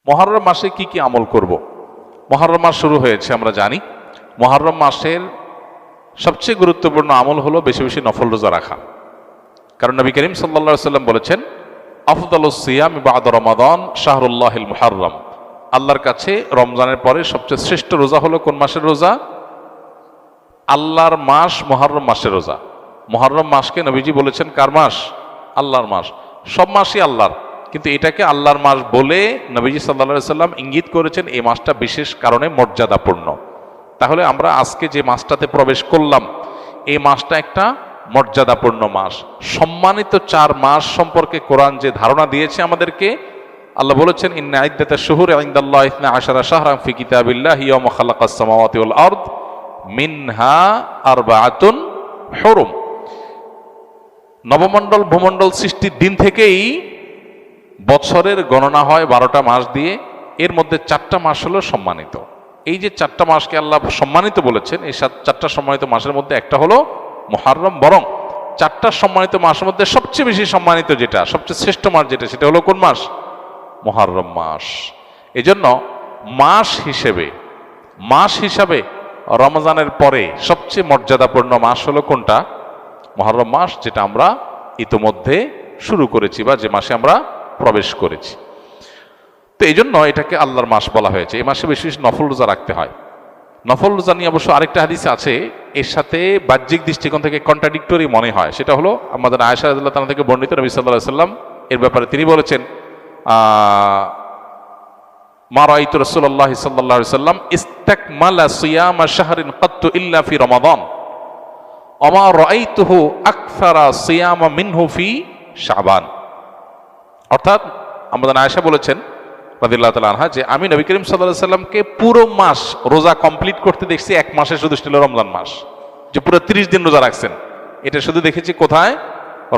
মুহররম মাসে কি কি আমল করব। মুহররম মাস শুরু হয়েছে, আমরা জানি। মুহররম মাসের সবচেয়ে গুরুত্বপূর্ণ আমল হলো বেশি বেশি নফল রোজা রাখা। কারণ নবী করিম সাল্লাল্লাহু আলাইহি সাল্লাম বলেছেন, আফদালুস সিয়াম বা'দা রমাদান শাহরুল্লাহিল মুহররম। আল্লাহর কাছে রমজানের পরে সবচেয়ে শ্রেষ্ঠ রোজা হলো কোন মাসের রোজা? আল্লাহর মাস মুহররম মাসের রোজা। মুহররম মাসকে নবীজি বলেছেন কার মাস? আল্লাহর মাস। সব মাসই আল্লাহর, কিন্তু এটাকে আল্লাহর মাস বলে নবীজি সাল্লাল্লাহু আলাইহি সাল্লাম ইঙ্গিত করেছেন এই মাসটা বিশেষ কারণে মর্যাদাপূর্ণ। তাহলে আমরা আজকে যে মাসটাতে প্রবেশ করলাম, এই মাসটা একটা মর্যাদাপূর্ণ মাস। সম্মানিত 4 মাস সম্পর্কে কোরআন যে ধারণা দিয়েছে আমাদেরকে, আল্লাহ বলেছেন, ইন্না ইদ্দাতাশ শুহুরি ইনদাল্লাহি 12 শাহরান ফি কিতাবিল্লাহি ইয়াওমা খালাকাস সামাওয়াতি ওয়াল আরদ মিনহা আরবাআতুন হুরুম। নবমণ্ডল ভূমণ্ডল সৃষ্টির দিন থেকেই বছরের গণনা হয় 12টা মাস দিয়ে। এর মধ্যে 4টা মাস হলো সম্মানিত। এই যে 4টা মাসকে আল্লাহ সম্মানিত বলেছেন, এই 4টা সম্মানিত মাসের মধ্যে একটা হলো মুহররম। বরং 4টা সম্মানিত মাসের মধ্যে সবচেয়ে বেশি সম্মানিত যেটা, সবচেয়ে শ্রেষ্ঠ মাস যেটা, সেটা হলো কোন মাস? মুহররম মাস। এজন্য মাস হিসাবে রমজানের পরে সবচেয়ে মর্যাদাপূর্ণ মাস হলো কোনটা? মুহররম মাস, যেটা আমরা ইতোমধ্যে শুরু করেছি বা যে মাসে আমরা প্রবেশ করেছি। তো এই জন্য এটাকে আল্লাহর মাস বলা হয়েছে। এই মাসে বেশি বেশি নফল রোজা রাখতে হয়। নফল রোজা নিয়ে অবশ্য আরেকটা হাদিস আছে, এর সাথে বাহ্যিক দৃষ্টিকোণ থেকে কন্ট্রাডিক্টরি মনে হয়। সেটা হলো আমাদের আয়েশা রাদিয়াল্লাহু তাআলা থেকে বর্ণিত, নবী সাল্লাল্লাহু আলাইহি সাল্লাম এর ব্যাপারে তিনি বলেছেন, মা রাআইতু রাসূলুল্লাহ সাল্লাল্লাহু আলাইহি সাল্লাম ইস্তাকমালা সিয়ামা শাহরিন কাত্তু ইল্লা ফি রমাদান ওয়া মা রাআইতুহু আকসারা সিয়ামা মিনহু ফি শাবান। অর্থাৎ আমাদের আয়েশা বলেছেন রাদিয়াল্লাহু তাআলা আনহা, যে আমি নবী করিম সাল্লাল্লাহু আলাইহি সাল্লামকে পুরো মাস রোজা কমপ্লিট করতে দেখছি এক মাসে, শুধু ছিল রমজান মাস, যে পুরো 30 দিন রোজা রাখছেন। এটা শুধু দেখেছি কোথায়?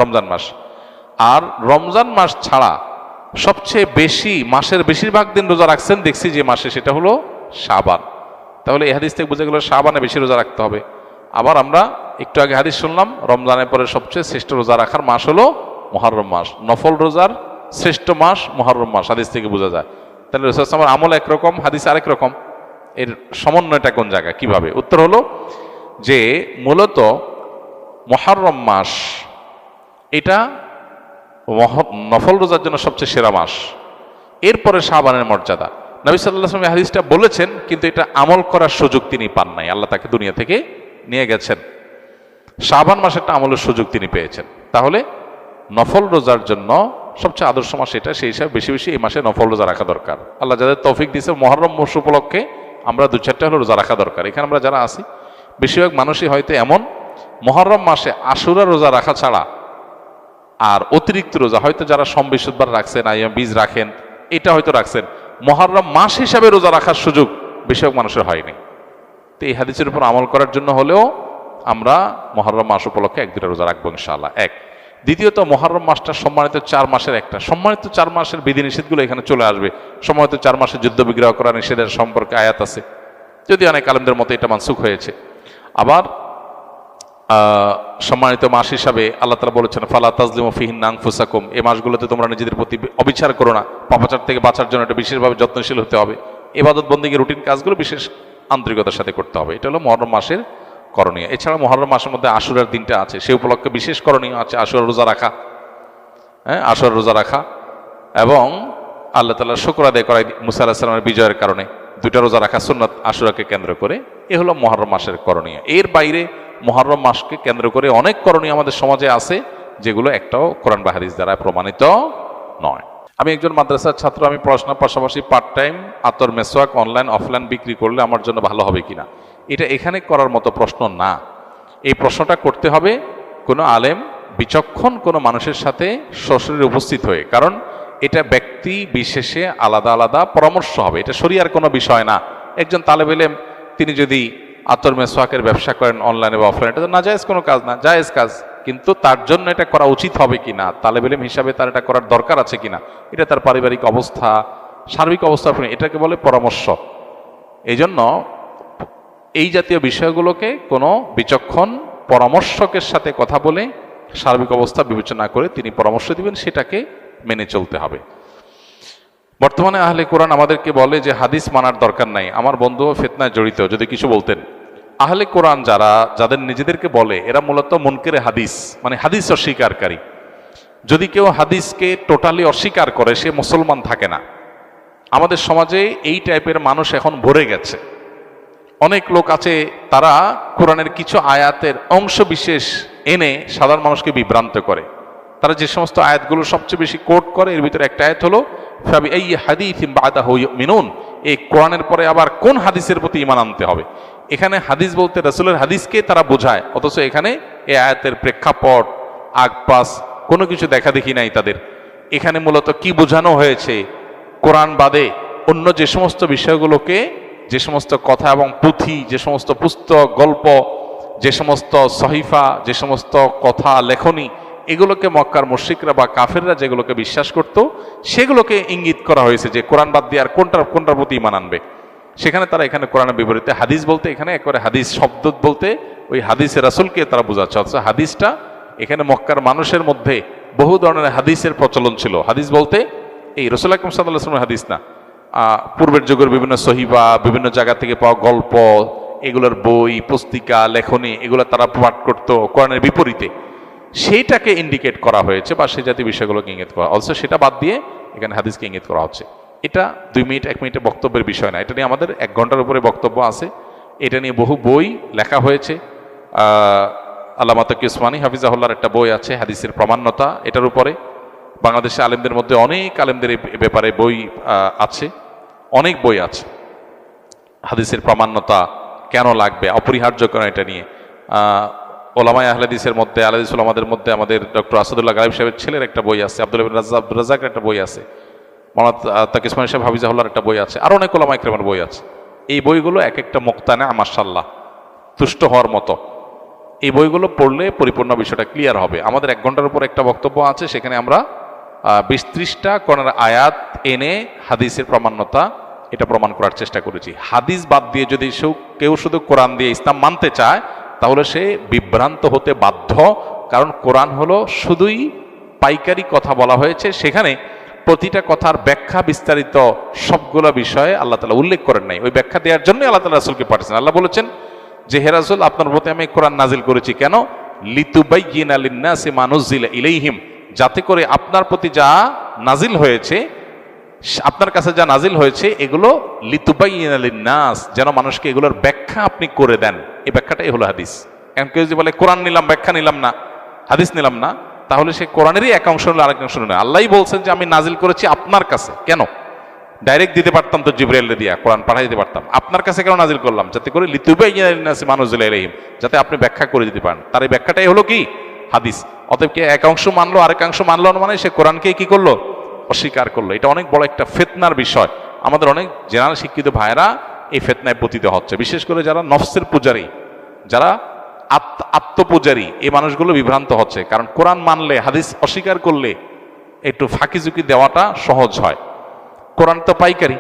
রমজান মাস। আর রমজান মাস ছাড়া সবচেয়ে বেশি, মাসের বেশিরভাগ দিন রোজা রাখছেন দেখছি যে মাসে, সেটা হলো শাবান। তাহলে এই হাদিস থেকে বোঝা গেল শাবানে বেশি রোজা রাখতে হবে। আবার আমরা একটু আগে হাদিস শুনলাম, রমজানের পরে সবচেয়ে শ্রেষ্ঠ রোজা রাখার মাস হলো মুহররম মাস। নফল রোজার শ্রেষ্ঠ মাস মুহররম মাস, হাদিস থেকে বোঝা যায়। তাহলে রাসূল সাল্লাল্লাহু আলাইহি ওয়াসাল্লাম আমল একরকম, হাদিস আরেক রকম। এর সমন্বয়টা কোন জায়গায়, কিভাবে? উত্তর হলো যে মূলত মুহররম মাস এটা নফল রোজার জন্য সবচেয়ে সেরা মাস। এরপরে শাবানের মর্যাদা। নবী সাল্লাল্লাহু আলাইহি ওয়াসাল্লাম হাদিসটা বলেছেন, কিন্তু এটা আমল করার সুযোগ তিনি পান নাই। আল্লাহ তাকে দুনিয়া থেকে নিয়ে গেছেন। শাবান মাসেরটা আমলের সুযোগ তিনি পেয়েছেন। তাহলে নফল রোজার জন্য সবচেয়ে আদর্শ মাস এটা, সেই হিসাবে বেশি বেশি এই মাসে নফল রোজা রাখা দরকার। আল্লাহ যাদের তৌফিক দিয়েছে, মুহররম মাস উপলক্ষে আমরা 2-4টা হলো রোজা রাখা দরকার। এখানে আমরা যারা আছি, বেশিরভাগ মানুষই হয়তো এমন, মুহররম মাসে আশুরা রোজা রাখা ছাড়া আর অতিরিক্ত রোজা হয়তো যারা সোম বৃহস্পতিবার রাখছেন, আইয়াম বীজ রাখেন, এটা হয়তো রাখছেন, মুহররম মাস হিসাবে রোজা রাখার সুযোগ বেশিরভাগ মানুষের হয়নি। তো এই হাদিসের উপর আমল করার জন্য হলেও আমরা মুহররম মাস উপলক্ষে 1-2টা রোজা রাখবো ইনশাআল্লাহ। এক। দ্বিতীয়ত, মুহররম মাসটা সম্মানিত 4 মাসের একটা। সম্মানিত 4 মাসের বিধিনিষেধগুলো এখানে চলে আসবে। সম্মানিত 4 মাসে যুদ্ধ বিগ্রহ করা নিষেধের সম্পর্কে আয়াত আছে, যদি অনেক আলেমদের মতে এটা মানসুখ হয়েছে। আবার সম্মানিত মাস হিসাবে আল্লাহ তাআলা বলেছেন, ফালা তাজলিমু ফিহিন্না আনফুসাকুম, এই মাসগুলোতে তোমরা নিজেদের প্রতি অবিচার করো না। পাপাচার থেকে বাঁচার জন্য এটা বিশেষভাবে যত্নশীল হতে হবে। ইবাদত বন্দেগীর রুটিন কাজগুলো বিশেষ আন্তরিকতার সাথে করতে হবে। এটা হলো মুহররম মাসের করণীয়। এছাড়া মুহররম মাসের মধ্যে আশুরার দিনটা আছে, সেই উপলক্ষে বিশেষ করণীয় আছে আশুরা রোজা রাখা। আশুরা রোজা রাখা এবং আল্লাহ তাআলার শুকর আদায় করা মুসা আলাইহিস সালামের বিজয়ের কারণে 2টা রোজা রাখা সুন্নাত আশুরাকে কেন্দ্র করে। এ হলো মুহররম মাসের করণীয়। এর বাইরে মুহররম মাসকে কেন্দ্র করে অনেক করণীয় আমাদের সমাজে আছে, যেগুলো একটাও কোরআন বা হাদিস দ্বারা প্রমাণিত নয়। আমি একজন মাদ্রাসার ছাত্র, আমি পড়াশোনার পাশাপাশি পার্ট টাইম আতর মেসওয়াক অনলাইন অফলাইন বিক্রি করলে আমার জন্য ভালো হবে কিনা? এটা এখানে করার মতো প্রশ্ন না। এই প্রশ্নটা করতে হবে কোনো আলেম, বিচক্ষণ কোনো মানুষের সাথে সশরীরে উপস্থিত হয়ে। কারণ এটা ব্যক্তি বিশেষে আলাদা আলাদা পরামর্শ হবে, এটা শরিয়ার কোনো বিষয় না। একজন তালেব ইলম তিনি যদি আতর মেসওয়াকের ব্যবসা করেন অনলাইনে বা অফলাইনে, এটা তো নাজায়েজ কোনো কাজ না, জায়েজ কাজ। কিন্তু তার জন্য এটা করা উচিত হবে কিনা, তালেব ইলম হিসাবে তার এটা করার দরকার আছে কিনা, এটা তার পারিবারিক অবস্থা, সার্বিক অবস্থা, এটাকে বলে পরামর্শ। এই জন্য এই জাতীয় বিষয়গুলোকে কোনো বিচক্ষণ পরামর্শকের সাথে কথা বলে সার্বিক অবস্থা বিবেচনা করে তিনি পরামর্শ দিবেন, সেটাকে মেনে চলতে হবে। বর্তমানে আহলে কোরআন আমাদেরকে বলে যে হাদিস মানার দরকার নাই। আমার বন্ধুও ফিতনায় জড়িত, যদি কিছু বলতেন। আহলে কোরআন যাদের নিজেদেরকে বলে, এরা মূলত মুনকিরে হাদিস, মানে হাদিস অস্বীকারী। যদি কেউ হাদিসকে টোটালি অস্বীকার করে, সে মুসলমান থাকে না। আমাদের সমাজে এই টাইপের মানুষ এখন ভরে গেছে। অনেক লোক আছে, তারা কোরআনের কিছু আয়াতের অংশ বিশেষ এনে সাধারণ মানুষকে বিভ্রান্ত করে। তারা যে সমস্ত আয়াতগুলো সবচেয়ে বেশি কোট করে, এর ভিতরে একটা আয়াত হলো ফাবি আইয়ি হাদিসিন বাদাহু ইউমিনুন। এই কোরআনের পরে আবার কোন হাদিসের প্রতি ঈমান আনতে হবে? এখানে হাদিস বলতে রাসূলের হাদিসকে তারা বোঝায়, অথচ এখানে এই আয়াতের প্রেক্ষাপট, আগপাস কোনো কিছু দেখা দেখি নাই তাদের। এখানে মূলত কি বোঝানো হয়েছে? কোরআন বাদে অন্য যে সমস্ত বিষয়গুলোকে, যে সমস্ত কথা এবং পুঁথি, যে সমস্ত পুস্তক, গল্প, যে সমস্ত সহিফা, যে সমস্ত কথা লেখনী, এগুলোকে মক্কার মুশরিকরা বা কাফেররা যেগুলোকে বিশ্বাস করত, সেগুলোকে ইঙ্গিত করা হয়েছে যে কোরআন বাদ দিয়ে আর কোনটার প্রতি ঈমান আনবে। সেখানে তারা এখানে কোরআনের বিপরীতে হাদিস বলতে, এখানে একবারে হাদিস শব্দ বলতে ওই হাদিসের রাসূলকে তারা বোঝাচ্ছে। অথচ হাদিসটা এখানে মক্কার মানুষের মধ্যে বহু ধরনের হাদিসের প্রচলন ছিল। হাদিস বলতে এই রাসূল আকরাম সাল্লাল্লাহু আলাইহি ওয়াসাল্লামের হাদিস না, পূর্বের যুগের বিভিন্ন সহিফা, বিভিন্ন জায়গা থেকে পাওয়া গল্প, এগুলোর বই, পুস্তিকা, লেখনী, এগুলো তারা পাঠ করতো কোরআনের বিপরীতে। সেইটাকে ইন্ডিকেট করা হয়েছে বা সেই জাতীয় বিষয়গুলোকে ইঙ্গিত করা, অথচ সেটা বাদ দিয়ে এখানে হাদিসকে ইঙ্গিত করা হচ্ছে। এটা 2 মিনিট 1 মিনিটের বক্তব্যের বিষয় না, এটা নিয়ে আমাদের 1 ঘন্টার উপরে বক্তব্য আছে। এটা নিয়ে বহু বই লেখা হয়েছে। আল্লামা তাকি উসমানী হাফিজাহুল্লাহর একটা বই আছে হাদিসের প্রমাণ্যতা, এটার উপরে। বাংলাদেশে আলেমদের মধ্যে অনেক আলেমদের এই ব্যাপারে বই আছে, অনেক বই আছে হাদিসের প্রামাণ্যতা কেন লাগবে, অপরিহার্য কেন, এটা নিয়ে। ওলামায়ে আহলে হাদিসের মধ্যে, আহলে হাদিস উলামাদের মধ্যে আমাদের ডক্টর আসাদুল্লাহ গালিব সাহেবের ছেলের একটা বই আছে, আব্দুল রাজ্জাকের একটা বই আছে, মাওলানা তাকি উসমানী সাহেব হাফিজাহুল্লাহর একটা বই আছে, আরো অনেক ওলামায়ে কেরামের বই আছে। এই বইগুলো এক একটা মুক্তানা মাশাআল্লাহ, তুষ্ট হওয়ার মতো। এই বইগুলো পড়লে পরিপূর্ণ বিষয়টা ক্লিয়ার হবে। আমাদের 1 ঘন্টার উপর একটা বক্তব্য আছে, সেখানে আমরা 20-30টা কোরআনের আয়াত এনে হাদিসের প্রামাণ্যতা এটা প্রমাণ করার চেষ্টা করেছি। হাদিস বাদ দিয়ে যদি কেউ শুধু কোরআন দিয়ে ইসলাম মানতে চায়, তাহলে সে বিভ্রান্ত হতে বাধ্য। কারণ কোরআন হলো শুধুই পাইকারি কথা বলা হয়েছে, সেখানে প্রতিটা কথার ব্যাখ্যা বিস্তারিত সবগুলো বিষয়ে আল্লাহ তাআলা উল্লেখ করেন নাই। ওই ব্যাখ্যা দেওয়ার জন্য আল্লাহ তাআলা রাসূলকে পাঠিয়েছেন। আল্লাহ বলেছেন যে হে রাসূল, আপনার প্রতি আমি কোরআন নাজিল করেছি কেন? লিতুবাইয়িনা লিন-নাসি মা নুজিলা ইলাইহিম, যাতে করে আপনার প্রতি যা নাজিল হয়েছে, আপনার কাছে যা নাজিল হয়েছে, এগুলো লিতুবাইয়িনা লিন-নাস, যেন মানুষকে এগুলোর ব্যাখ্যা আপনি করে দেন। এই ব্যাখ্যাটাই হলো হাদিস। এখন কেউ যদি বলে কোরআন নিলাম, ব্যাখ্যা নিলাম না, হাদিস নিলাম না, তাহলে সে কোরআনেরই এক অংশ নিল, আরেক অংশ নিল। আল্লাহই বলছেন যে আমি নাজিল করেছি আপনার কাছে। কেন? ডাইরেক্ট দিতে পারতাম তো, জিবরাইলকে দিয়া কোরআন পাঠিয়ে দিতে পারতাম। আপনার কাছে কেন নাজিল করলাম? যাতে করে লিতুবাইয়িনা লিন-নাসি মা নুজিলা ইলাইহিম, যাতে আপনি ব্যাখ্যা করে দিতে পারেন। তার এই ব্যাখ্যাটাই হলো কি? হাদিস। অতএব কে এক অংশ মানলো, আরেক অংশ মানলো না, মানে সে কোরআনকে কি করলো? অস্বীকার করলো। এটা অনেক বড় একটা ফিতনার বিষয়। আমাদের অনেক জেনারেল শিক্ষিত ভাইরা এই ফিতনায় পতিত হচ্ছে, বিশেষ করে যারা নফসের পূজারী, যারা আত্মপূজারী, এই মানুষগুলো বিভ্রান্ত হচ্ছে। কারণ কোরআন মানলে, হাদিস অস্বীকার করলে একটু ফাঁকি ঝুঁকি দেওয়াটা সহজ হয়। কোরআন তো পাইকারি,